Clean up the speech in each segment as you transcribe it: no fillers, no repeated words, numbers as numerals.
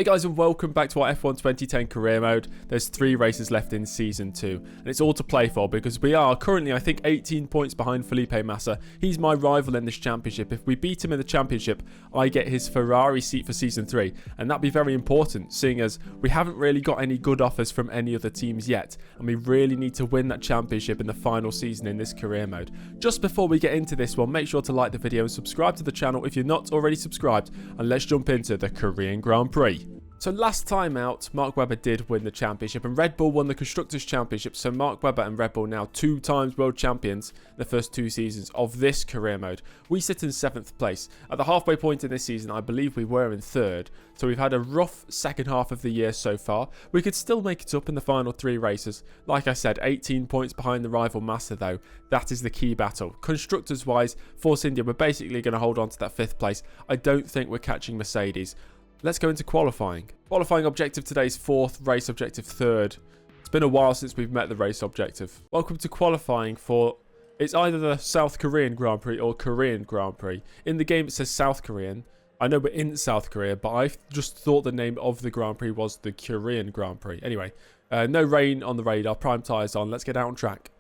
Hey guys, and welcome back to our F1 2010 career mode. There's 3 races left in season 2 and it's all to play for because we are currently, I think, 18 points behind Felipe Massa. He's my rival in this championship. If we beat him in the championship, I get his Ferrari seat for season 3, and that'd be very important seeing as we haven't really got any good offers from any other teams yet, and we really need to win that championship in the final season in this career mode. Just before we get into this one, make sure to like the video and subscribe to the channel if you're not already subscribed, and let's jump into the Korean Grand Prix. So last time out, Mark Webber did win the championship and Red Bull won the Constructors' Championship, so Mark Webber and Red Bull now 2 times world champions in the first 2 seasons of this career mode. We sit in 7th place. At the halfway point in this season, I believe we were in 3rd, so we've had a rough second half of the year so far. We could still make it up in the final 3 races. Like I said, 18 points behind the rival Massa though. That is the key battle. Constructors wise, Force India, we're basically going to hold on to that 5th place. I don't think we're catching Mercedes. Let's go into qualifying. Qualifying objective today is 4th, race objective 3rd. It's been a while since we've met the race objective. Welcome to qualifying for, it's either the South Korean Grand Prix or Korean Grand Prix. In the game it says South Korean. I know we're in South Korea, but I just thought the name of the Grand Prix was the Korean Grand Prix. Anyway, no rain on the radar, prime tyres on, let's get out on track.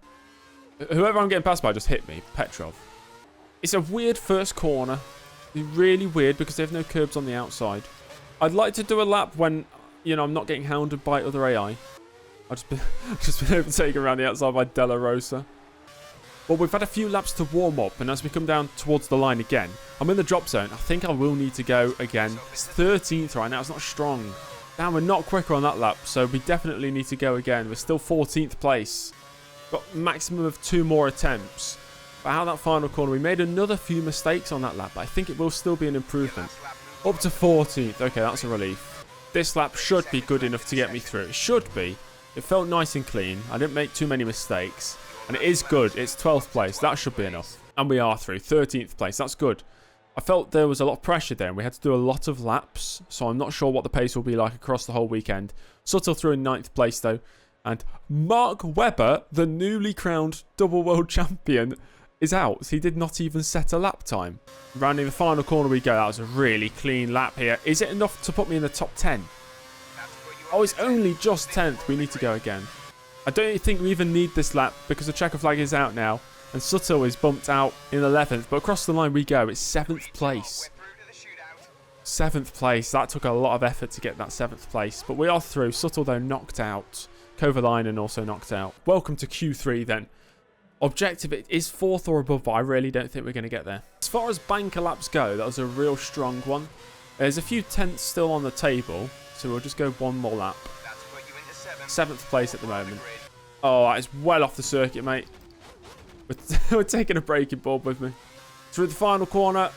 Whoever I'm getting past by just hit me, Petrov. It's a weird first corner. Really weird because they have no curbs on the outside. I'd like to do a lap when, you know, I'm not getting hounded by other AI. I've just been overtaken around the outside by Della Rosa. Well, we've had a few laps to warm up, and as we come down towards the line again, I'm in the drop zone. I think I will need to go again. It's 13th right now. It's not strong. Damn, we're not quicker on that lap, so we definitely need to go again. We're still 14th place. Got maximum of 2 more attempts. But how that final corner, we made another few mistakes on that lap, but I think it will still be an improvement. Up to 14th. Okay, that's a relief. This lap should be good enough to get me through. It should be. It felt nice and clean. I didn't make too many mistakes. And it is good. It's 12th place. That should be enough. And we are through. 13th place. That's good. I felt there was a lot of pressure there, and we had to do a lot of laps. So I'm not sure what the pace will be like across the whole weekend. Suttle through in 9th place, though. And Mark Webber, the newly crowned double world champion, is out. He did not even set a lap time. Rounding the final corner we go. That was a really clean lap here. Is it enough to put me in the top 10? Oh, it's only just 10th. We need to go again. I don't think we even need this lap because the checker flag is out now. And Suttle is bumped out in 11th. But across the line we go. It's 7th place. 7th place. That took a lot of effort to get that 7th place. But we are through. Suttle, though, knocked out. Kovalainen also knocked out. Welcome to Q3 then. Objective, it is 4th or above, but I really don't think we're going to get there. As far as banker laps go, that was a real strong one. There's a few tenths still on the table, so we'll just go one more lap. 7th place at the moment. Oh, that is well off the circuit, mate. We're taking a braking board with me. Through the final corner.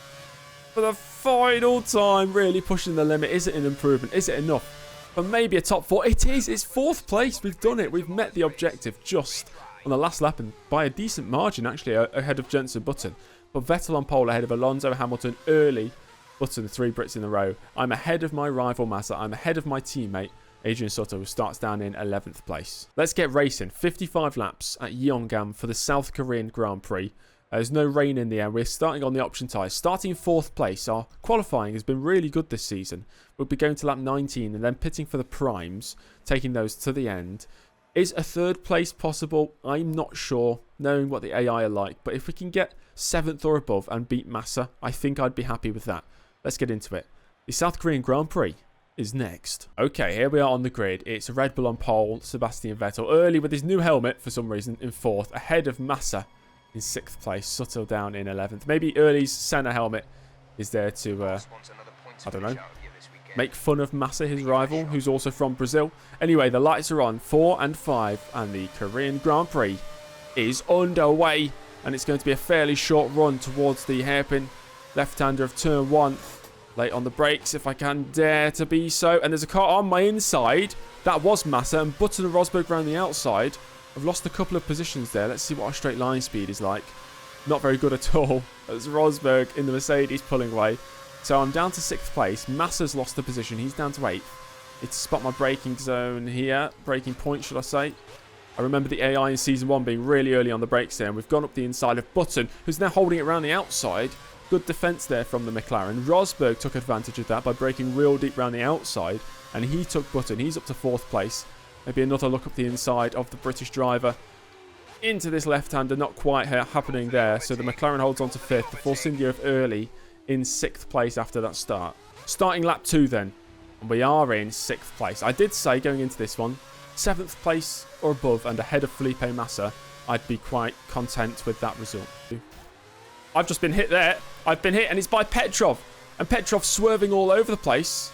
For the final time, really pushing the limit. Is it an improvement? Is it enough? But maybe a top 4. It is. It's 4th place. We've done it. We've met the objective just on the last lap, and by a decent margin actually, ahead of Jenson Button. But Vettel on pole ahead of Alonso, Hamilton, early. Button 3 Brits in a row. I'm ahead of my rival Massa. I'm ahead of my teammate Adrian Sutter, who starts down in 11th place. Let's get racing. 55 laps at Yeongam for the South Korean Grand Prix. There's no rain in the air. We're starting on the option tyres. Starting in 4th place. Our qualifying has been really good this season. We'll be going to lap 19 and then pitting for the primes, taking those to the end. Is a 3rd place possible? I'm not sure, knowing what the AI are like. But if we can get 7th or above and beat Massa, I think I'd be happy with that. Let's get into it. The South Korean Grand Prix is next. Okay, here we are on the grid. It's Red Bull on pole, Sebastian Vettel early with his new helmet for some reason in 4th, ahead of Massa in 6th place, Suttle down in 11th. Maybe Early's Senna helmet is there to, I don't know, make fun of Massa, his rival, who's also from Brazil. Anyway, the lights are on, 4 and 5, and the Korean Grand Prix is underway. And it's going to be a fairly short run towards the hairpin left-hander of turn 1. Late on the brakes, if I can dare to be so. And there's a car on my inside. That was Massa, and Button and Rosberg around the outside. I've lost a couple of positions there. Let's see what our straight line speed is like. Not very good at all. There's Rosberg in the Mercedes pulling away. So I'm down to 6th place. Massa's lost the position. He's down to 8th. It's spot my braking zone here. Braking point, should I say. I remember the AI in Season 1 being really early on the brakes there. And we've gone up the inside of Button, who's now holding it around the outside. Good defence there from the McLaren. Rosberg took advantage of that by braking real deep around the outside, and he took Button. He's up to 4th place. Maybe another look up the inside of the British driver into this left-hander. Not quite happening there. So the McLaren holds on to 5th. The Force India of Early in 6th place after that start. Starting lap 2 then. And we are in 6th place. I did say going into this one, 7th place or above and ahead of Felipe Massa, I'd be quite content with that result. I've just been hit there. I've been hit, and it's by Petrov. And Petrov's swerving all over the place.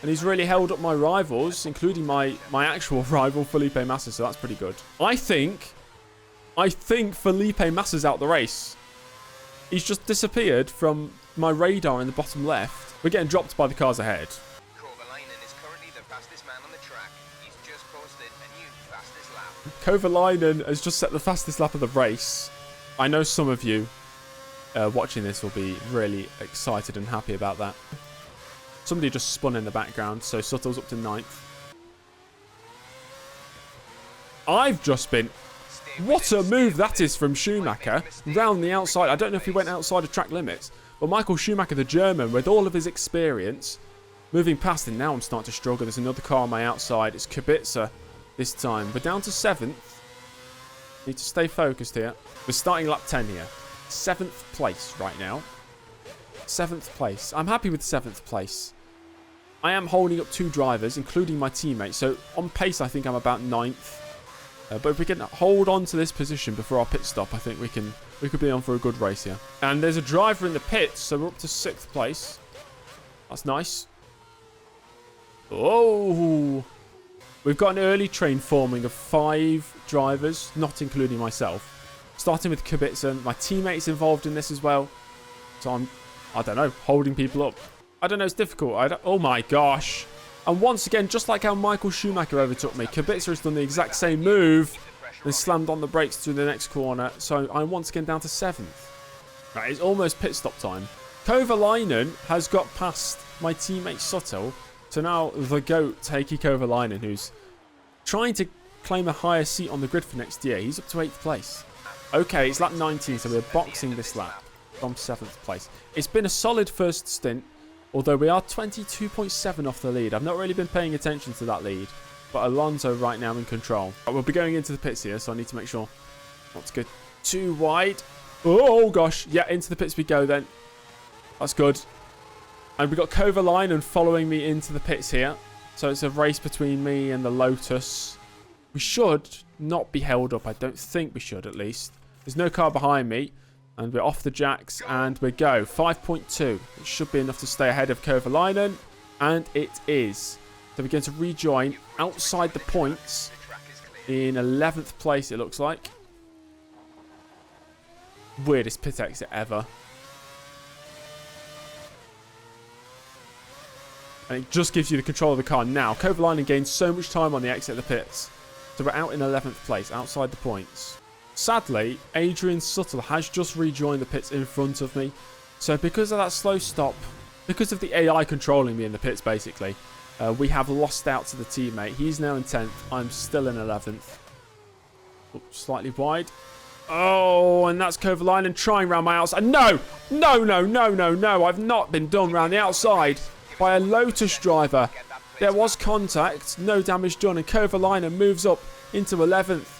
And he's really held up my rivals, including my actual rival, Felipe Massa, so that's pretty good. I think Felipe Massa's out the race. He's just disappeared from my radar in the bottom left. We're getting dropped by the cars ahead. Kovalainen has just set the fastest lap of the race. I know some of you watching this will be really excited and happy about that. Somebody just spun in the background, so Suttle's up to 9th. I've just been... What a move that is from Schumacher. Round the outside. I don't know if he went outside of track limits, but Michael Schumacher, the German, with all of his experience, moving past, and now I'm starting to struggle. There's another car on my outside. It's Kubica this time. We're down to 7th. Need to stay focused here. We're starting lap 10 here. 7th place right now. 7th place. I'm happy with 7th place. I am holding up 2 drivers, including my teammate. So on pace, I think I'm about 9th. But if we can hold on to this position before our pit stop, I think we could be on for a good race here. And there's a driver in the pits, so we're up to 6th place. That's nice. Oh, we've got an early train forming of 5 drivers, not including myself. Starting with Kubica. My teammate's involved in this as well. So I don't know, holding people up. I don't know, it's difficult. Oh my gosh. And once again, just like how Michael Schumacher overtook me, Kubica has done the exact same move and slammed on the brakes through the next corner. So I'm once again down to 7th. Right, it's almost pit stop time. Kovalainen has got past my teammate Suttle. So now the GOAT, Heikki Kovalainen, who's trying to claim a higher seat on the grid for next year. He's up to 8th place. Okay, it's lap 19, so we're boxing this lap from 7th place. It's been a solid first stint. Although we are 22.7 off the lead. I've not really been paying attention to that lead. But Alonso right now in control. We'll be going into the pits here, so I need to make sure not to go too wide. Oh, gosh. Yeah, into the pits we go then. That's good. And we've got Kovalainen following me into the pits here. So it's a race between me and the Lotus. We should not be held up. I don't think we should, at least. There's no car behind me. And we're off the jacks, and we go. 5.2. It should be enough to stay ahead of Kovalainen. And it is. So we're going to rejoin outside the points in 11th place, it looks like. Weirdest pit exit ever. And it just gives you the control of the car now. Kovalainen gains so much time on the exit of the pits. So we're out in 11th place, outside the points. Sadly, Adrian Suttle has just rejoined the pits in front of me. So because of that slow stop, because of the AI controlling me in the pits basically, we have lost out to the teammate. He's now in 10th. I'm still in 11th. Oops, slightly wide. Oh, and that's Kovalainen trying round my outside. No! No, no, no, no, no. I've not been done round the outside by a Lotus driver. There was contact. No damage done. And Kovalainen moves up into 11th.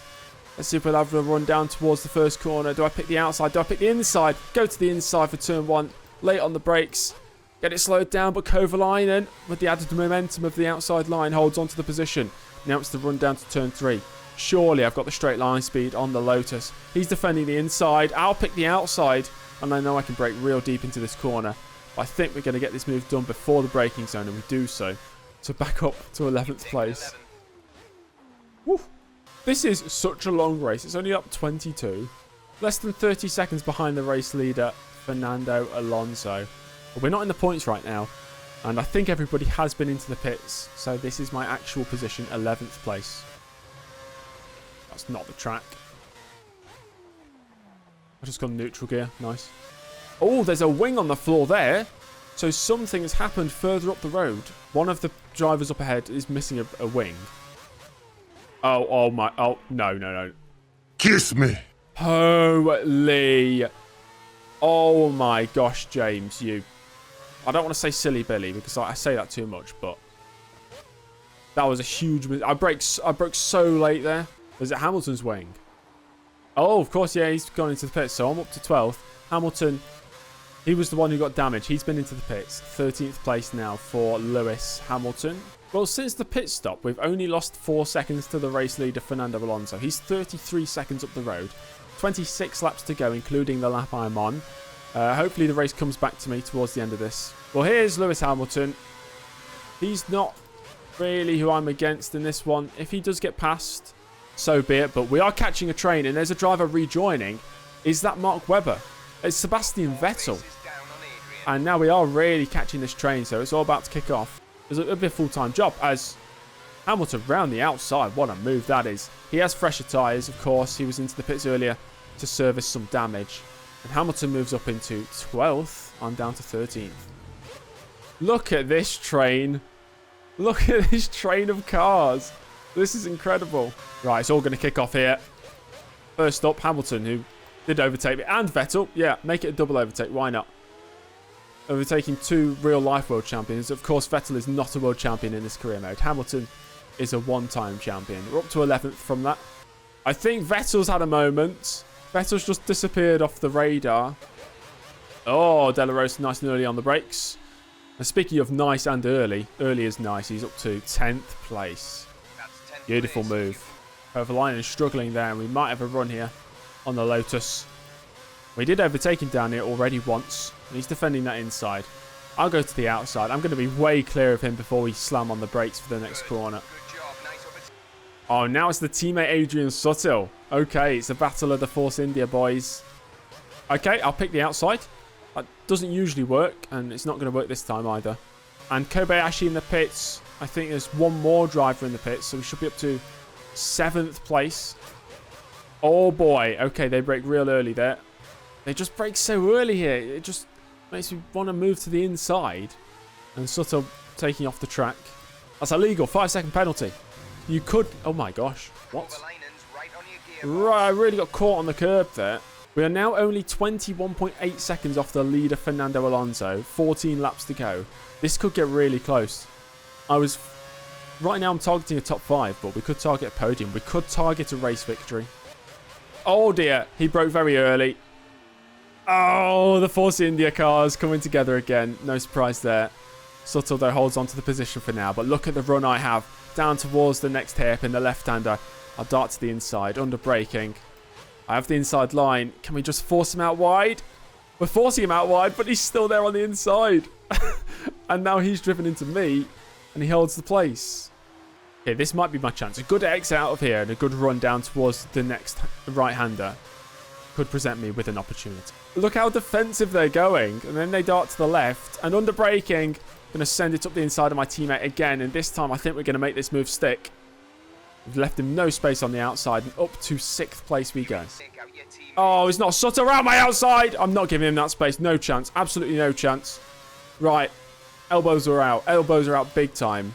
Let's see if we'll have a run down towards the first corner. Do I pick the outside? Do I pick the inside? Go to the inside for turn 1. Late on the brakes. Get it slowed down, but Kovalainen, with the added momentum of the outside line, holds onto the position. Now it's the run down to turn 3. Surely I've got the straight line speed on the Lotus. He's defending the inside. I'll pick the outside, and I know I can brake real deep into this corner. But I think we're going to get this move done before the braking zone, and we do so. So back up to 11th place. Woo. This is such a long race. It's only up 22. Less than 30 seconds behind the race leader, Fernando Alonso. But we're not in the points right now. And I think everybody has been into the pits. So this is my actual position, 11th place. That's not the track. I've just gone neutral gear. Nice. Oh, there's a wing on the floor there. So something has happened further up the road. One of the drivers up ahead is missing a wing. Oh my. Oh, no. Kiss me. Holy. Oh my gosh, James, you. I don't want to say silly Billy because I say that too much, but that was a huge move. I broke so late there. Was it Hamilton's wing? Oh, of course, yeah, he's gone into the pits, so I'm up to 12th. Hamilton, he was the one who got damaged. He's been into the pits. 13th place now for Lewis Hamilton. Well, since the pit stop, we've only lost 4 seconds to the race leader, Fernando Alonso. He's 33 seconds up the road. 26 laps to go, including the lap I'm on. Hopefully the race comes back to me towards the end of this. Well, here's Lewis Hamilton. He's not really who I'm against in this one. If he does get past, so be it. But we are catching a train, and there's a driver rejoining. Is that Mark Webber? It's Sebastian Vettel. And now we are really catching this train, so it's all about to kick off. It'll be a full-time job as Hamilton round the outside. What a move that is. He has fresher tyres, of course. He was into the pits earlier to service some damage. And Hamilton moves up into 12th. I'm down to 13th. Look at this train. Look at this train of cars. This is incredible. Right, it's all going to kick off here. First up, Hamilton, who did overtake me. And Vettel. Yeah, make it a double overtake. Why not? Overtaking 2 real-life world champions. Of course, Vettel is not a world champion in this career mode. Hamilton is a one-time champion. We're up to 11th from that. I think Vettel's had a moment. Vettel's just disappeared off the radar. Oh, De La Rosa nice and early on the brakes. And speaking of nice and early is nice. He's up to 10th place. Beautiful move. Kovalainen is struggling there, and we might have a run here on the Lotus. We did overtake him down here already once, and he's defending that inside. I'll go to the outside. I'm going to be way clear of him before we slam on the brakes for the next corner. Oh, now it's the teammate Adrian Sutil. Okay, it's a battle of the Force India boys. Okay, I'll pick the outside. That doesn't usually work, and it's not going to work this time either. And Kobayashi in the pits. I think there's one more driver in the pits, so we should be up to 7th place. Oh boy. Okay, they brake real early there. They just brake so early here. It just makes me want to move to the inside. And Sutil taking off the track. That's illegal. 5-second penalty. You could... Oh my gosh. What? Right, I really got caught on the curb there. We are now only 21.8 seconds off the leader, Fernando Alonso. 14 laps to go. This could get really close. Right now I'm targeting a top 5, but we could target a podium. We could target a race victory. Oh dear. He broke very early. Oh, the Force India cars coming together again. No surprise there. Sutil, though, holds on to the position for now. But look at the run I have. Down towards the next hairpin, the left-hander. I'll dart to the inside, under braking. I have the inside line. Can we just force him out wide? We're forcing him out wide, but he's still there on the inside. And now he's driven into me, and he holds the place. Okay, this might be my chance. A good exit out of here and a good run down towards the next right-hander could present me with an opportunity. Look how defensive they're going. And then they dart to the left. And under braking, going to send it up the inside of my teammate again. And this time, I think we're going to make this move stick. We've left him no space on the outside. And up to 6th place we go. Oh, it's not Sutter around my outside. I'm not giving him that space. No chance. Absolutely no chance. Right. Elbows are out. Elbows are out big time.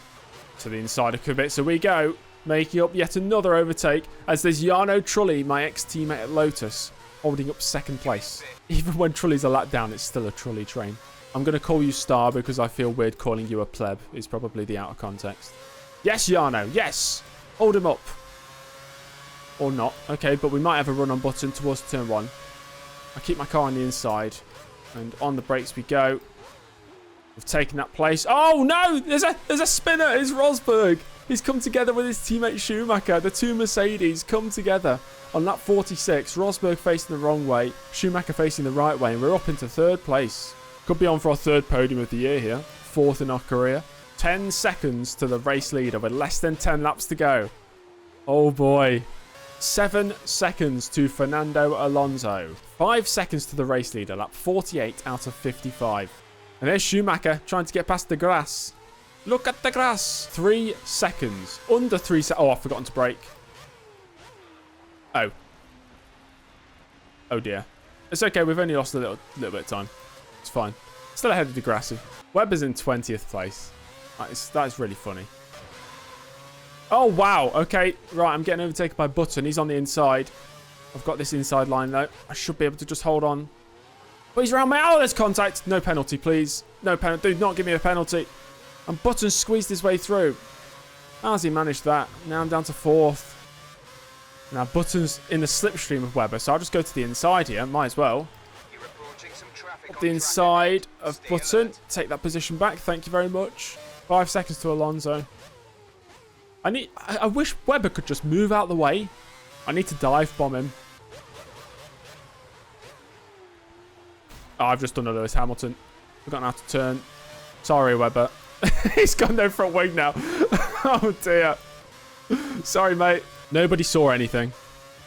To the inside of Kubica we go. Making up yet another overtake. As there's Jarno Trulli, my ex-teammate at Lotus, holding up 2nd place. Even when Trulli's a lap down, it's still a Trulli train. I'm going to call you Star because I feel weird calling you a pleb. Is probably the out of context. Yes, Jarno. Yes. Hold him up. Or not. Okay, but we might have a run on button towards turn 1. I keep my car on the inside. And on the brakes we go. We've taken that place. Oh, no. There's a spinner. It's Rosberg. He's come together with his teammate Schumacher. The 2 Mercedes come together on lap 46. Rosberg facing the wrong way. Schumacher facing the right way. And we're up into 3rd place. Could be on for our 3rd podium of the year here. 4th in our career. 10 seconds to the race leader with less than 10 laps to go. Oh boy. 7 seconds to Fernando Alonso. 5 seconds to the race leader. Lap 48 out of 55. And there's Schumacher trying to get past the grass. Look at the grass. 3 seconds. Under 3 seconds. Oh, I've forgotten to brake. Oh. Oh dear. It's okay. We've only lost a little bit of time. It's fine. Still ahead of Degrassi. Webber's in 20th place. That is really funny. Oh, wow. Okay. Right. I'm getting overtaken by Button. He's on the inside. I've got this inside line, though. I should be able to just hold on. But he's around me. Oh, there's contact. No penalty, please. No penalty. Do not give me a penalty. And Button squeezed his way through. How's he managed that? Now I'm down to 4th. Now Button's in the slipstream of Webber, so I'll just go to the inside here. Might as well. Up the inside of Button. Take that position back. Thank you very much. 5 seconds to Alonso. I wish Webber could just move out the way. I need to dive bomb him. Oh, I've just done a Lewis Hamilton. Forgotten how to turn. Sorry, Webber. He's got no front wing now. Oh, dear. Sorry, mate. Nobody saw anything.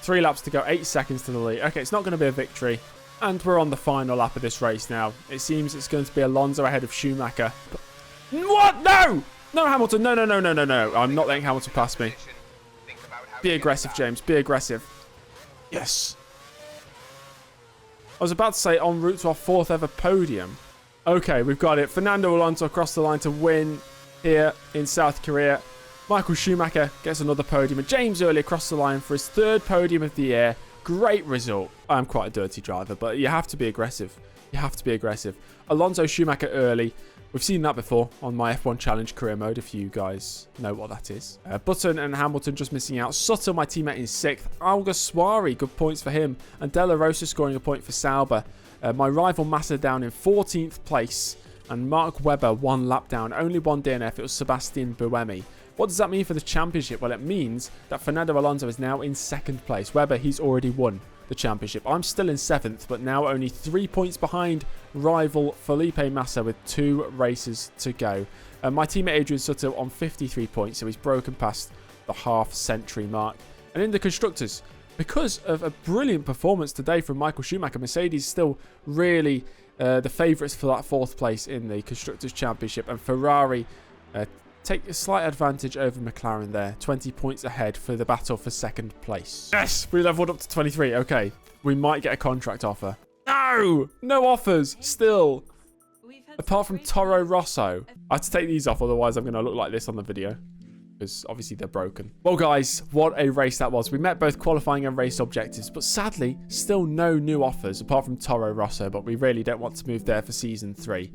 3 laps to go. 8 seconds to the lead. Okay, it's not going to be a victory. And we're on the final lap of this race now. It seems it's going to be Alonso ahead of Schumacher. What? No! No, Hamilton. No, no, no, no, no, no. I'm not letting Hamilton pass me. Be aggressive, James. Be aggressive. Yes. I was about to say en route to our 4th ever podium. Okay, we've got it. Fernando Alonso across the line to win here in South Korea. Michael Schumacher gets another podium. And James Early across the line for his 3rd podium of the year. Great result. I'm quite a dirty driver, but you have to be aggressive. You have to be aggressive. Alonso, Schumacher, Early. We've seen that before on my F1 Challenge career mode, if you guys know what that is. Button and Hamilton just missing out. Sutter, my teammate, in 6th. Alguersuari, good points for him. And De La Rosa scoring a point for Sauber. My rival Massa down in 14th place. And Mark Webber 1 lap down. Only 1 DNF. It was Sebastian Buemi. What does that mean for the championship? Well, it means that Fernando Alonso is now in 2nd place. Webber, he's already won the championship. I'm still in 7th, but now only 3 points behind rival Felipe Massa with 2 races to go. My teammate Adrian Sutter on 53 points, so he's broken past the half-century mark. And in the Constructors, because of a brilliant performance today from Michael Schumacher, Mercedes still really the favourites for that 4th place in the Constructors' Championship, and Ferrari take a slight advantage over McLaren there. 20 points ahead for the battle for 2nd place. Yes, we leveled up to 23. Okay, we might get a contract offer. No! No offers, still. Apart from Toro Rosso. I have to take these off, otherwise I'm going to look like this on the video. Because obviously they're broken. Well, guys, what a race that was. We met both qualifying and race objectives, but sadly, still no new offers, apart from Toro Rosso, but we really don't want to move there for Season 3.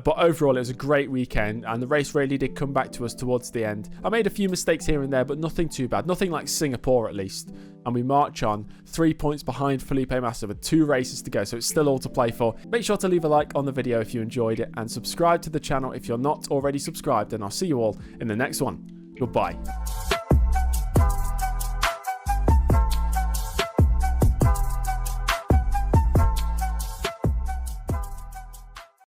But overall, it was a great weekend, and the race really did come back to us towards the end. I made a few mistakes here and there, but nothing too bad. Nothing like Singapore, at least. And we march on, 3 points behind Felipe Massa with 2 races to go, so it's still all to play for. Make sure to leave a like on the video if you enjoyed it, and subscribe to the channel if you're not already subscribed, and I'll see you all in the next one. Goodbye.